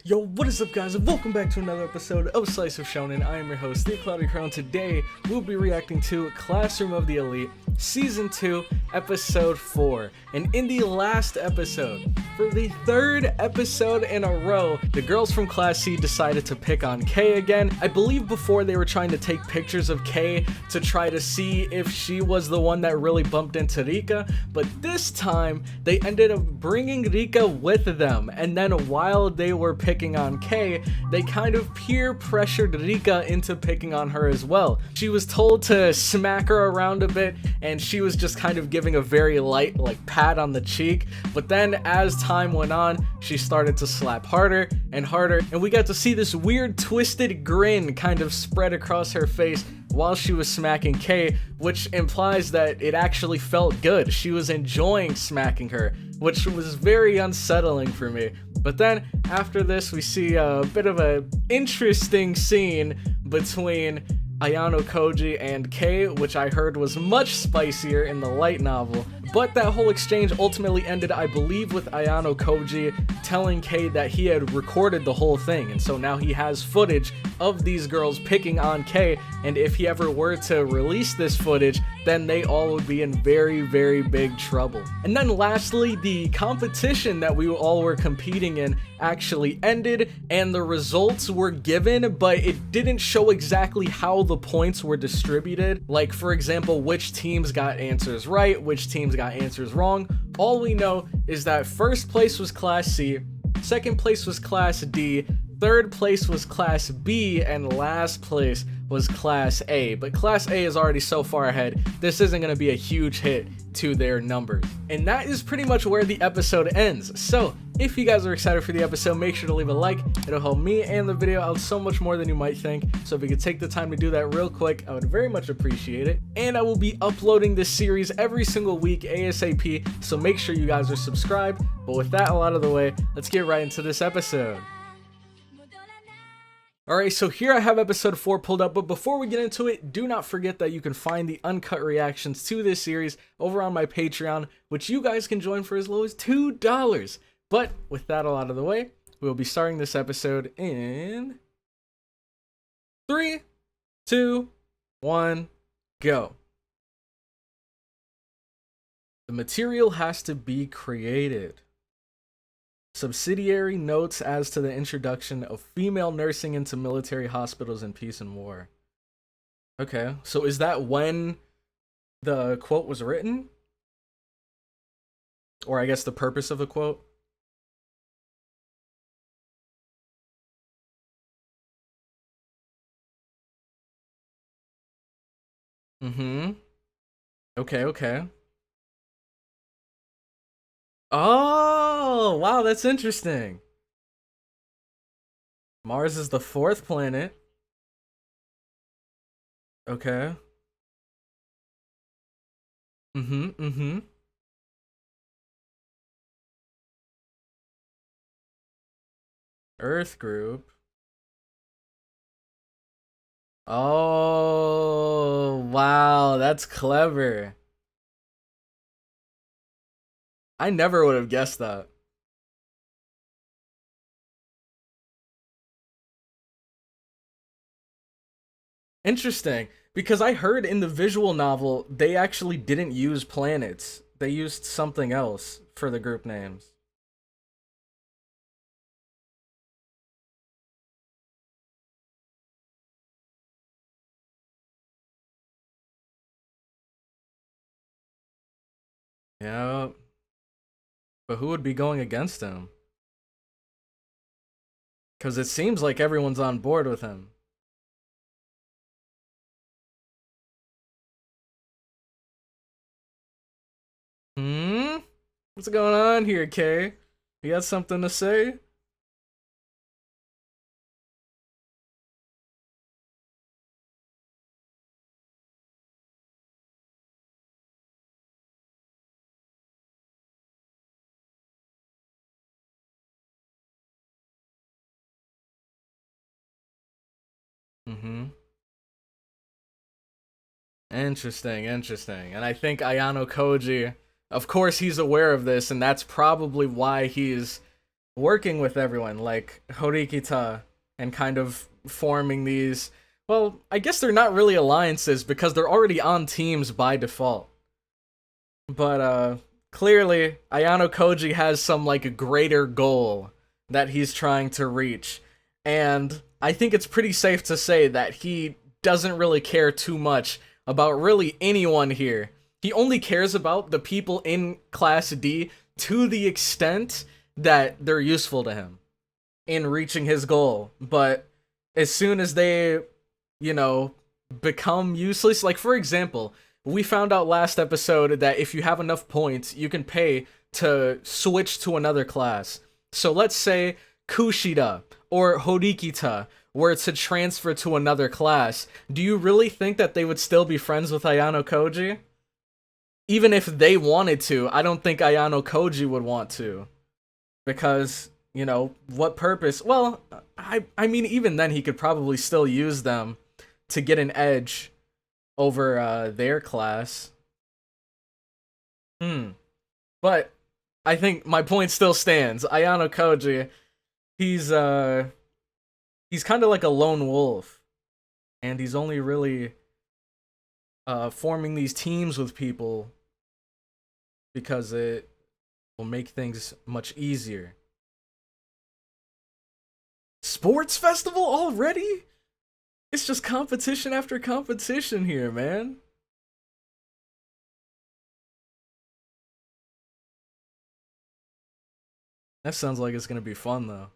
Yo, what is up guys, and welcome back to another episode of Slice of Shonen. I am your host, The Cloudy Crown. Today, we'll be reacting to Classroom of the Elite, Season 2, Episode 4. And in the last episode, for the third episode in a row, the girls from Class C decided to pick on Kei again. I believe before they were trying to take pictures of Kei to try to see if she was the one that really bumped into Rika, but this time, they ended up bringing Rika with them, and then while they were picking on Kei, they kind of peer pressured Rika into picking on her as well. She was told to smack her around a bit, and she was just kind of giving a very light pat on the cheek, but then as time went on, she started to slap harder and harder, and we got to see this weird twisted grin kind of spread across her face while she was smacking Kei, which implies that it actually felt good. She was enjoying smacking her, which was very unsettling for me. But then after this, we see a bit of an interesting scene between Ayano Koji and Kei, which I heard was much spicier in the light novel. But that whole exchange ultimately ended, I believe, with Ayano Koji telling Kei that he had recorded the whole thing, and so now he has footage of these girls picking on Kei, and if he ever were to release this footage, then they all would be in very, very big trouble. And then lastly, the competition that we all were competing in actually ended, and the results were given, but it didn't show exactly how the points were distributed. Like, for example, which teams got answers right, which teams got answers wrong. All we know is that first place was Class C, second place was Class D, third place was Class B, and last place was Class A. But Class A is already so far ahead, this isn't going to be a huge hit to their numbers. And that is pretty much where the episode ends. So if you guys are excited for the episode, make sure to leave a like. It'll help me and the video out so much more than you might think. So if you could take the time to do that real quick, I would very much appreciate it. And I will be uploading this series every single week ASAP, so make sure you guys are subscribed. But with that all out of the way, let's get right into this episode. Alright, so here I have episode 4 pulled up, but before we get into it, do not forget that you can find the uncut reactions to this series over on my Patreon, which you guys can join for as low as $2. But with that all out of the way, we'll be starting this episode in 3, 2, 1, go. The material has to be created. Subsidiary notes as to the introduction of female nursing into military hospitals in peace and war. Okay, so is that when the quote was written? Or I guess the purpose of the quote? Okay. Oh, wow, that's interesting. Mars is the 4th planet. Okay. Earth group. Oh, wow, that's clever. I never would have guessed that. Interesting, because I heard in the visual novel they actually didn't use planets. They used something else for the group names. Yeah, but who would be going against him? Because it seems like everyone's on board with him. What's going on here, Kei? You got something to say? Interesting. And I think Ayano Koji, of course he's aware of this, and that's probably why he's working with everyone, like Horikita, and kind of forming these. Well, I guess they're not really alliances because they're already on teams by default. But clearly, Ayano Koji has some like greater goal that he's trying to reach, and I think it's pretty safe to say that he doesn't really care too much about really anyone here. He only cares about the people in Class D to the extent that they're useful to him in reaching his goal. But as soon as they, you know, become useless, like for example, we found out last episode that if you have enough points, you can pay to switch to another class. So let's say Kushida or Horikita were to transfer to another class. Do you really think that they would still be friends with Ayano Koji? Even if they wanted to, I don't think Ayano Koji would want to. Because, you know, what purpose? Well, I mean, even then he could probably still use them to get an edge over their class. But I think my point still stands. Ayano Koji, he's kind of like a lone wolf, and he's only really forming these teams with people because it will make things much easier. Sports festival already? It's just competition after competition here, man. That sounds like it's gonna be fun, though.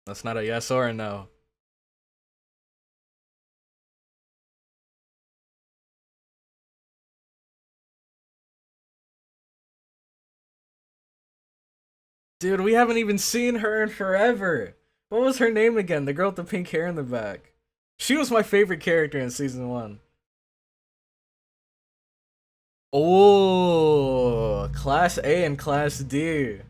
That's not a yes or a no. Dude, we haven't even seen her in forever. What was her name again? The girl with the pink hair in the back. She was my favorite character in season 1. Oh, Class A and Class D.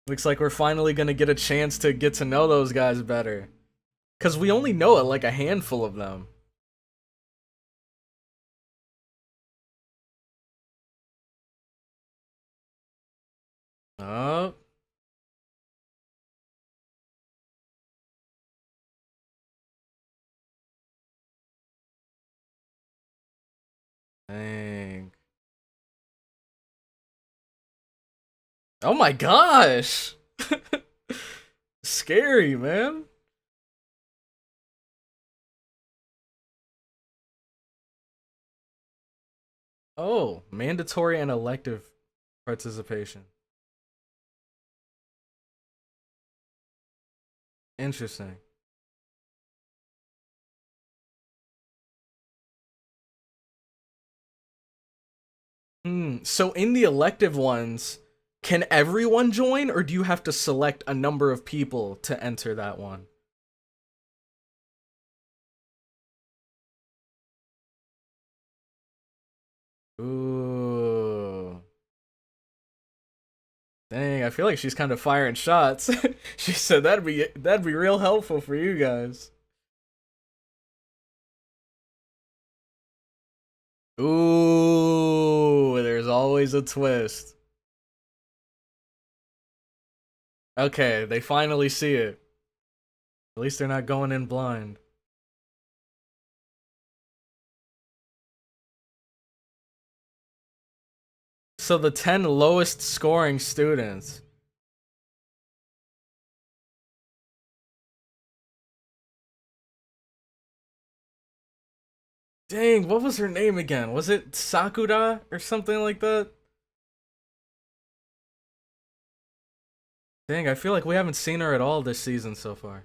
Looks like we're finally gonna get a chance to get to know those guys better. Because we only know like a handful of them. Oh. Dang. Oh my gosh! Scary, man. Oh, mandatory and elective participation. Interesting. So in the elective ones, can everyone join, or do you have to select a number of people to enter that one? Ooh. Dang, I feel like she's kind of firing shots. She said that'd be real helpful for you guys. Ooh, there's always a twist. Okay, they finally see it. At least they're not going in blind. So the 10 lowest scoring students. Dang, what was her name again? Was it Sakura or something like that? Dang, I feel like we haven't seen her at all this season so far.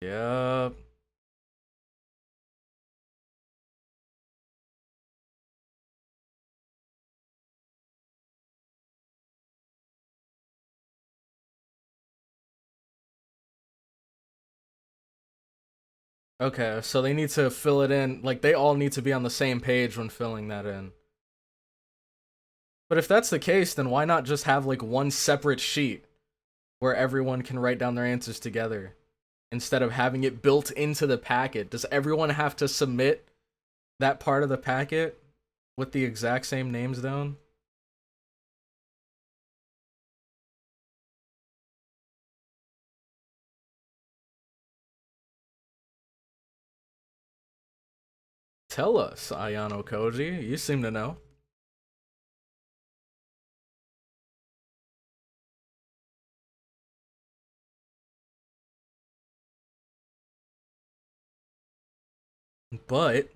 Yep. Okay, so they need to fill it in. Like, they all need to be on the same page when filling that in. But if that's the case, then why not just have like one separate sheet where everyone can write down their answers together instead of having it built into the packet? Does everyone have to submit that part of the packet with the exact same names down? Tell us, Ayano Koji. You seem to know. But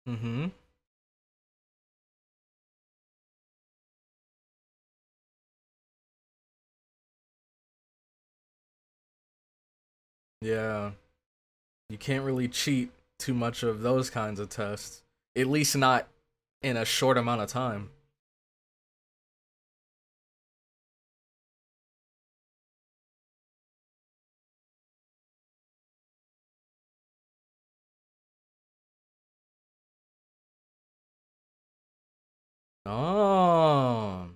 mm-hmm. Yeah. You can't really cheat too much of those kinds of tests. At least not in a short amount of time. Oh,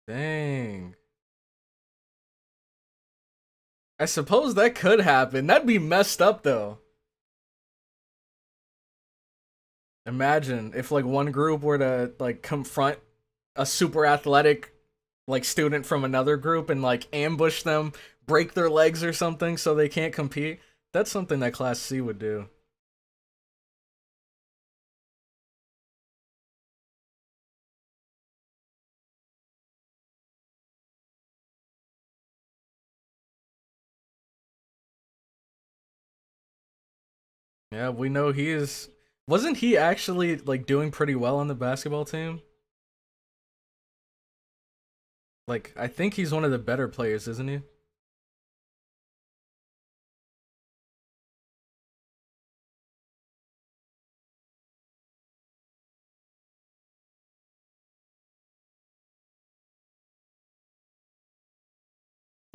dang. I suppose that could happen. That'd be messed up though. Imagine if like one group were to like confront a super athletic like student from another group and like ambush them, break their legs or something so they can't compete. That's something that Class C would do. Yeah, we know he is. Wasn't he actually like doing pretty well on the basketball team? Like, I think he's one of the better players, isn't he?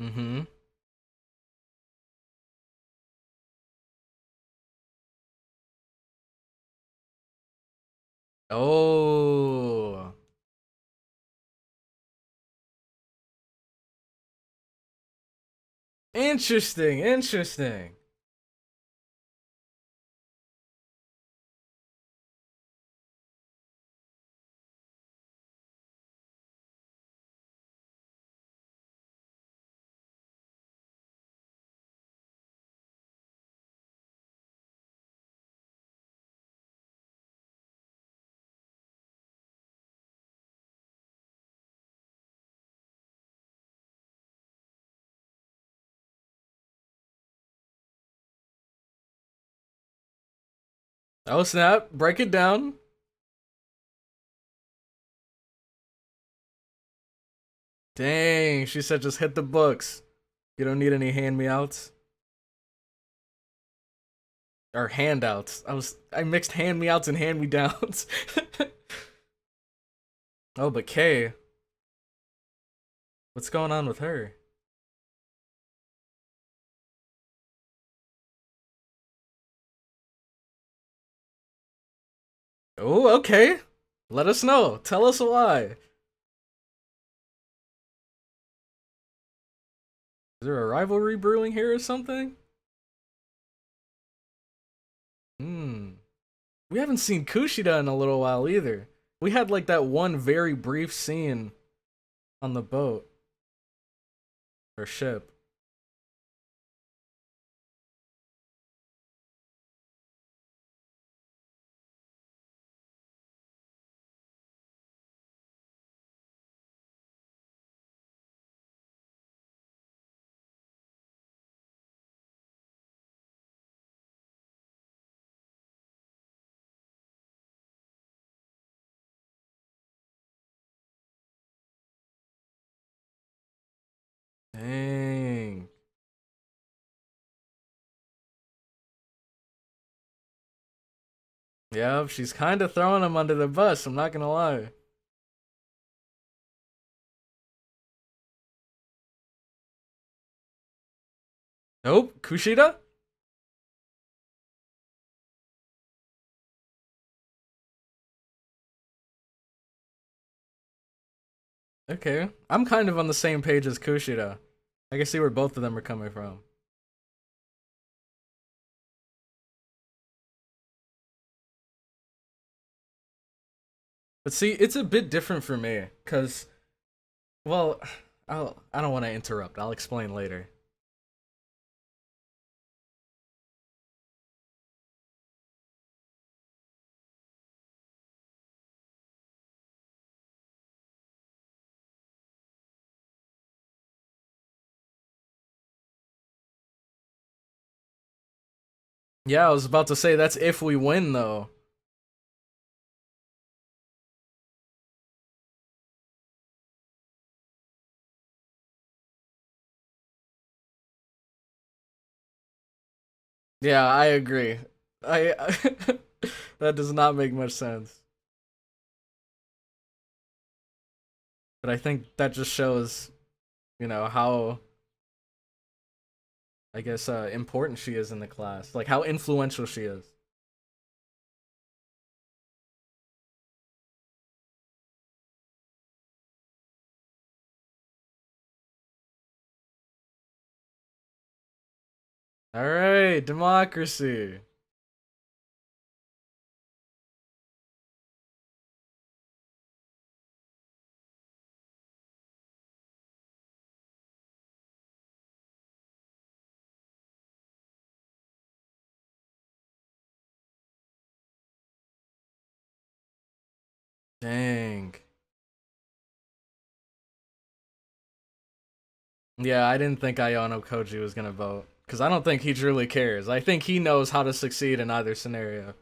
Mm-hmm. Oh, interesting, interesting. Oh snap! Break it down. Dang, she said just hit the books. You don't need any hand me outs or handouts. I mixed hand me outs and hand me downs. Oh, but Kay, what's going on with her? Oh, okay. Let us know. Tell us why. Is there a rivalry brewing here or something? Hmm. We haven't seen Kushida in a little while either. We had like that one very brief scene on the boat or ship. Dang. Yep, she's kind of throwing him under the bus, I'm not gonna lie. Nope. Kushida? Okay. I'm kind of on the same page as Kushida. I can see where both of them are coming from. But see, it's a bit different for me, because, well, I don't want to interrupt. I'll explain later. Yeah, I was about to say that's if we win, though. Yeah, I agree. I that does not make much sense. But I think that just shows, how I guess important she is in the class, like how influential she is. All right, democracy. Dang. Yeah, I didn't think Ayano Koji was gonna vote because I don't think he truly cares. I think he knows how to succeed in either scenario.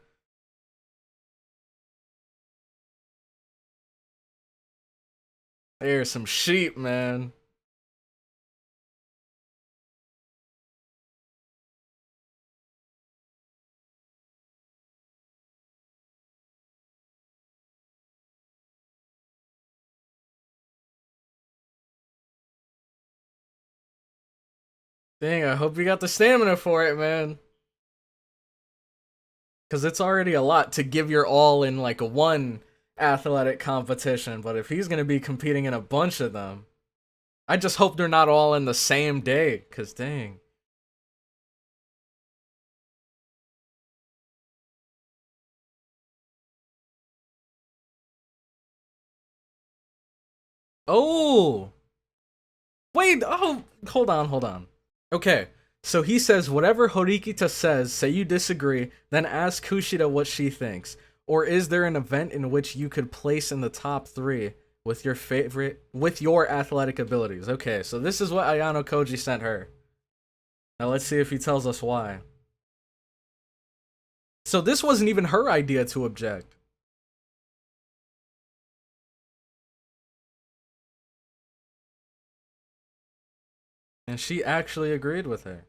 There's some sheep, man. Dang, I hope you got the stamina for it, man. Because it's already a lot to give your all in like one athletic competition, but if he's gonna be competing in a bunch of them, I just hope they're not all in the same day. Cause dang. Oh, wait. Oh, hold on. Okay, so he says whatever Horikita says, say you disagree, then ask Kushida what she thinks. Or is there an event in which you could place in the top 3 with your athletic abilities? Okay, so this is what Ayano Koji sent her. Now let's see if he tells us why. So this wasn't even her idea to object. And she actually agreed with her.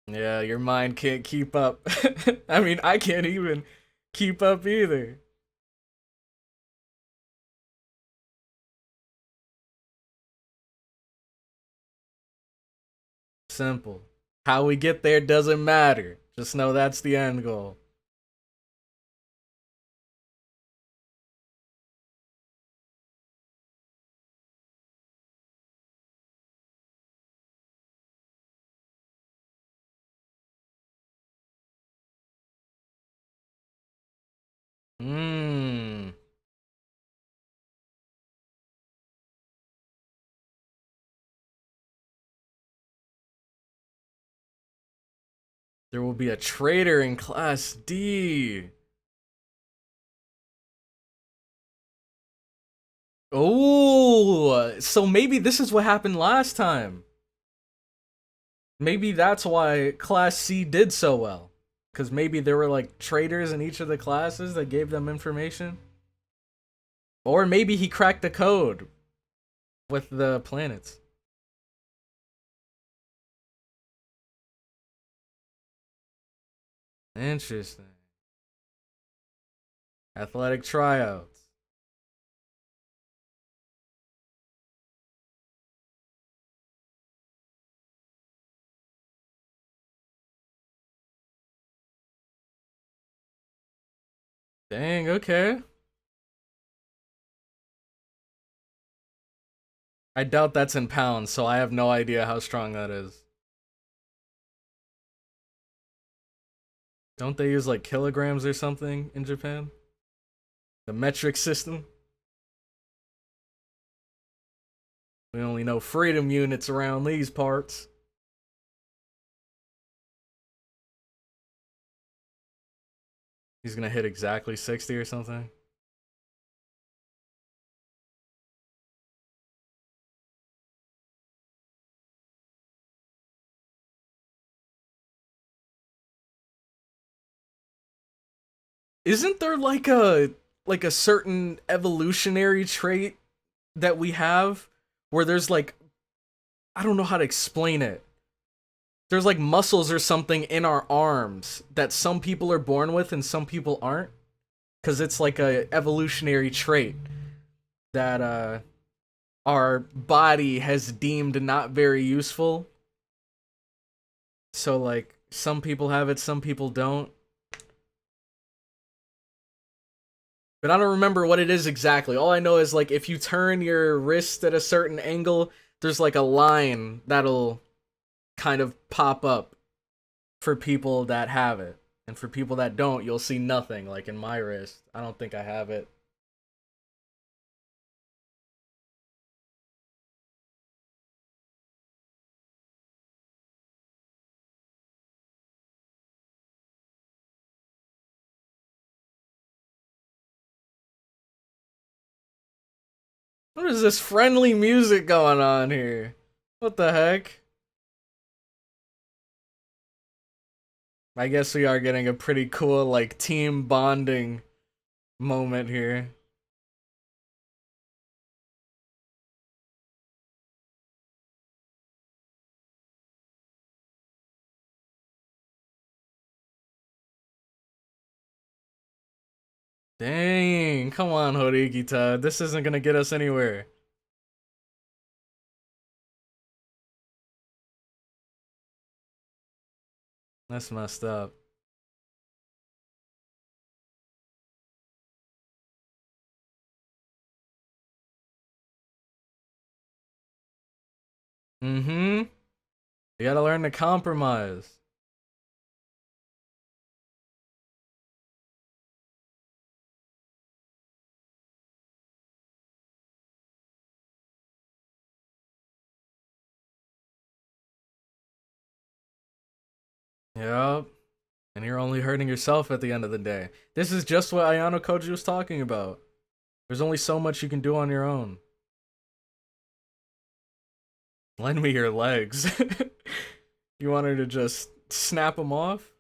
Yeah, your mind can't keep up. I mean, I can't even keep up either. Simple. How we get there doesn't matter. Just know that's the end goal. Mmm. There will be a traitor in Class D. Oh, so maybe this is what happened last time. Maybe that's why Class C did so well. Because maybe there were like traitors in each of the classes that gave them information. Or maybe he cracked the code with the planets. Interesting. Athletic tryouts. Dang, okay. I doubt that's in pounds, so I have no idea how strong that is. Don't they use like kilograms or something in Japan? The metric system? We only know freedom units around these parts. He's gonna hit exactly 60 or something. Isn't there like a certain evolutionary trait that we have where there's like, I don't know how to explain it. There's like muscles or something in our arms that some people are born with and some people aren't, cuz it's like a evolutionary trait that our body has deemed not very useful. So like some people have it, some people don't. But I don't remember what it is exactly. All I know is like if you turn your wrist at a certain angle, there's like a line that'll kind of pop up for people that have it. And for people that don't, you'll see nothing, like in my wrist. I don't think I have it. What is this friendly music going on here? What the heck? I guess we are getting a pretty cool, like, team bonding moment here. Dang, come on, Horikita. This isn't gonna get us anywhere. That's messed up. Mm-hmm. You gotta learn to compromise. Yep. And you're only hurting yourself at the end of the day. This is just what Ayano Koji was talking about. There's only so much you can do on your own. Lend me your legs. You want her to just snap them off?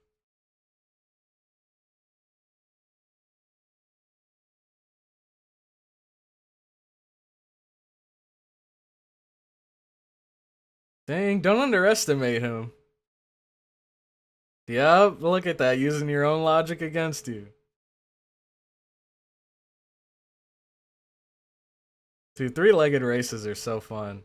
Dang, don't underestimate him. Yep, look at that, using your own logic against you. Dude, three-legged races are so fun.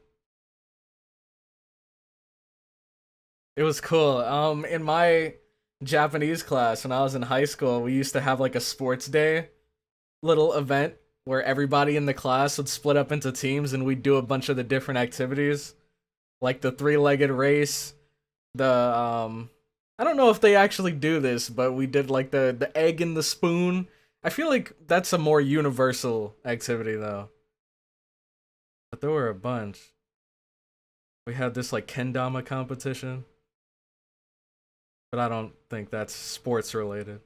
It was cool. In my Japanese class when I was in high school, we used to have like a sports day little event where everybody in the class would split up into teams and we'd do a bunch of the different activities. Like the three-legged race, the I don't know if they actually do this, but we did like the egg and the spoon. I feel like that's a more universal activity though. But there were a bunch. We had this like kendama competition, but I don't think that's sports related.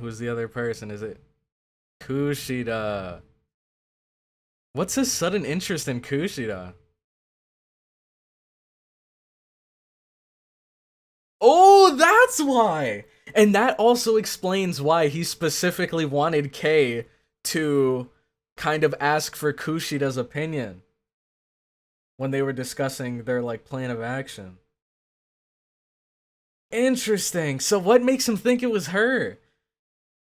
Who's the other person? Is it Kushida? What's his sudden interest in Kushida? Oh, that's why! And that also explains why he specifically wanted Kei to kind of ask for Kushida's opinion when they were discussing their like plan of action. Interesting. So what makes him think it was her?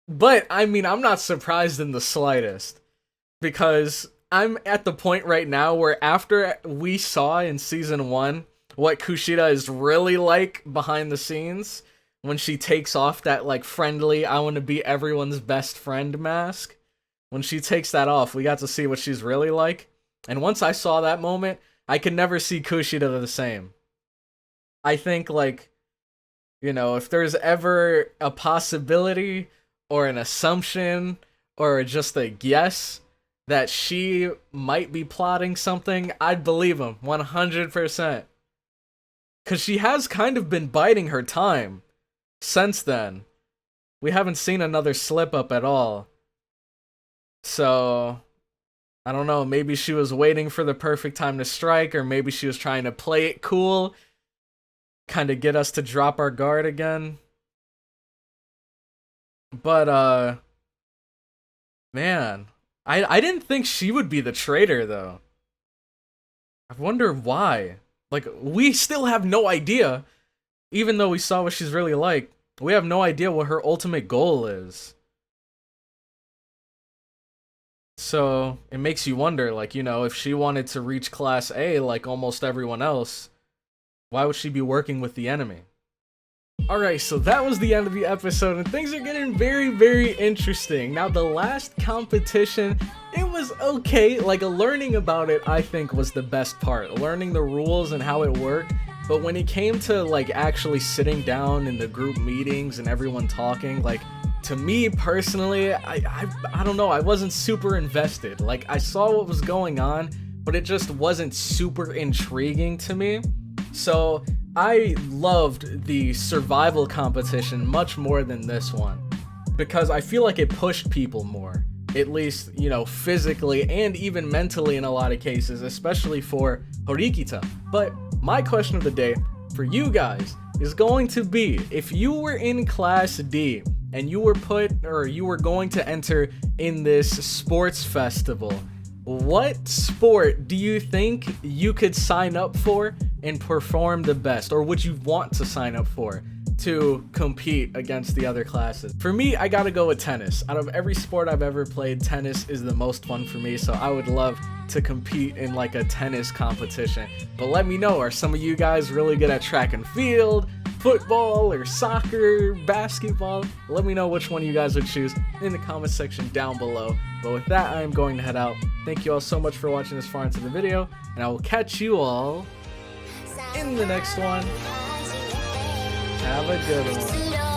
But I mean, I'm not surprised in the slightest, because I'm at the point right now where after we saw in season 1 what Kushida is really like behind the scenes, when she takes off that like friendly I want to be everyone's best friend mask, when she takes that off, we got to see what she's really like. And once I saw that moment, I could never see Kushida the same. I think, like, you know, if there's ever a possibility or an assumption or just a guess that she might be plotting something, I'd believe him 100%. Because she has kind of been biding her time since then. We haven't seen another slip up at all. So, I don't know, maybe she was waiting for the perfect time to strike, or maybe she was trying to play it cool, kind of get us to drop our guard again. But, man, I didn't think she would be the traitor, though. I wonder why. Like, we still have no idea, even though we saw what she's really like. We have no idea what her ultimate goal is. So, it makes you wonder, like, you know, if she wanted to reach Class A like almost everyone else, why would she be working with the enemy? Alright, so that was the end of the episode, and things are getting very, very interesting. Now, the last competition, it was okay. Like, learning about it, I think, was the best part. Learning the rules and how it worked. But when it came to, like, actually sitting down in the group meetings and everyone talking, like, to me, personally, I don't know, I wasn't super invested. Like, I saw what was going on, but it just wasn't super intriguing to me. So, I loved the survival competition much more than this one, because I feel like it pushed people more, at least, you know, physically and even mentally in a lot of cases, especially for Horikita. But my question of the day for you guys is going to be, if you were in Class D and you were going to enter in this sports festival, what sport do you think you could sign up for and perform the best, or would you want to sign up for to compete against the other classes? For me, I gotta go with tennis. Out of every sport I've ever played, tennis is the most fun for me, so I would love to compete in like a tennis competition. But let me know, are some of you guys really good at track and field, football, or soccer, basketball? Let me know which one you guys would choose in the comment section down below. But with that, I am going to head out. Thank you all so much for watching this far into the video, and I will catch you all in the next one. Have a good one.